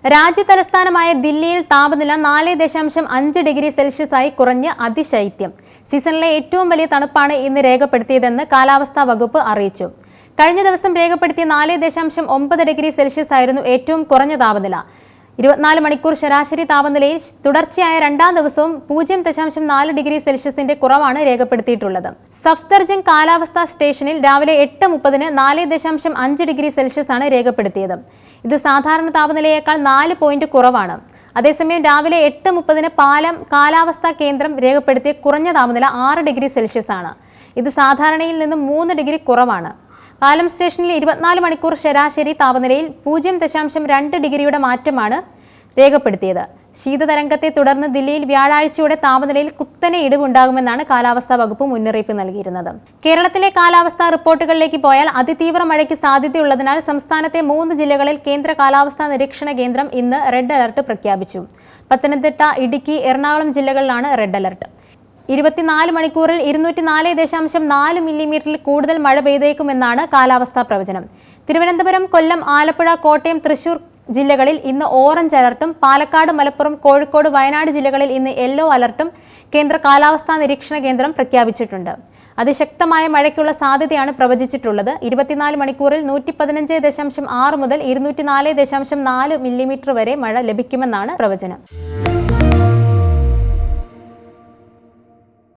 രാജ്യതലസ്ഥാനമായ ദില്ലിയിൽ താപനില 4.5 ഡിഗ്രി സെൽഷ്യസായി കുറഞ്ഞ് അതിശൈത്യം. സീസണിലെ ഏറ്റവും വലിയ തണുപ്പാണ് ഇന്ന് രേഖപ്പെടുത്തിയതെന്ന് കാലാവസ്ഥാ വകുപ്പ് അറിയിച്ചു. കഴിഞ്ഞ ദിവസം രേഖപ്പെടുത്തിയ 4.9 ഡിഗ്രി സെൽഷ്യസ് ആയിരുന്നു ഏറ്റവും കുറഞ്ഞ താപനില. 24 മണിക്കൂർ ശരാശരി താപനിലയിൽ തുടർച്ചയായ രണ്ടാം ദിവസവും 0.4 ഡിഗ്രി സെൽഷ്യസിന്റെ കുറവാണ് രേഖപ്പെടുത്തിയിട്ടുള്ളത്. സഫ്ദർജംഗ് കാലാവസ്ഥാ സ്റ്റേഷനിൽ രാവിലെ 8:30-ന് 4.5 ഡിഗ്രി സെൽഷ്യസ് ആണ് രേഖപ്പെടുത്തിയത്. ഇത് സാധാരണ താപനിലയേക്കാൾ 4 പോയിന്റ് കുറവാണ്. അതേസമയം രാവിലെ 8:30-ന് പാലം കാലാവസ്ഥാ കേന്ദ്രം രേഖപ്പെടുത്തിയ കുറഞ്ഞ താപനില 6 ഡിഗ്രി സെൽഷ്യസ് ആണ്. ഇത് സാധാരണയിൽ നിന്നും 3 ഡിഗ്രി കുറവാണ്. പാലം സ്റ്റേഷനിൽ 24 മണിക്കൂർ ശരാശരി താപനിലയിൽ 0.2 ഡിഗ്രിയുടെ മാറ്റമാണ് രേഖപ്പെടുത്തിയത്. ശീതതരംഗത്തെ തുടർന്ന് ദില്ലിയിൽ വ്യാഴാഴ്ചയോടെ താപനിലയിൽ കുത്തനെ ഇടിവുണ്ടാകുമെന്നാണ് കാലാവസ്ഥാ വകുപ്പ് മുന്നറിയിപ്പ് നൽകിയിരുന്നത്. കേരളത്തിലെ കാലാവസ്ഥാ റിപ്പോർട്ടുകളിലേക്ക് പോയാൽ അതിതീവ്ര മഴയ്ക്ക് സാധ്യതയുള്ളതിനാൽ സംസ്ഥാനത്തെ 3 ജില്ലകളിൽ കേന്ദ്ര കാലാവസ്ഥാ നിരീക്ഷണ കേന്ദ്രം ഇന്ന് റെഡ് അലർട്ട് പ്രഖ്യാപിച്ചു. പത്തനംതിട്ട, ഇടുക്കി, എറണാകുളം ജില്ലകളിലാണ് റെഡ് അലർട്ട്. 24 മണിക്കൂറിൽ 204.4 മില്ലിമീറ്ററിൽ കൂടുതൽ മഴ പെയ്തേക്കുമെന്നാണ് കാലാവസ്ഥാ പ്രവചനം. തിരുവനന്തപുരം, കൊല്ലം, ആലപ്പുഴ, കോട്ടയം, തൃശൂർ ജില്ലകളിൽ ഇന്ന് ഓറഞ്ച് അലർട്ടും പാലക്കാട്, മലപ്പുറം, കോഴിക്കോട്, വയനാട് ജില്ലകളിൽ ഇന്ന് യെല്ലോ അലർട്ടും കേന്ദ്ര കാലാവസ്ഥാ നിരീക്ഷണ കേന്ദ്രം പ്രഖ്യാപിച്ചിട്ടുണ്ട്. അതിശക്തമായ മഴയ്ക്കുള്ള സാധ്യതയാണ് പ്രവചിച്ചിട്ടുള്ളത്. 24 മണിക്കൂറിൽ 115.6 മുതൽ 204.4 മില്ലിമീറ്റർ വരെ മഴ ലഭിക്കുമെന്നാണ് പ്രവചനം.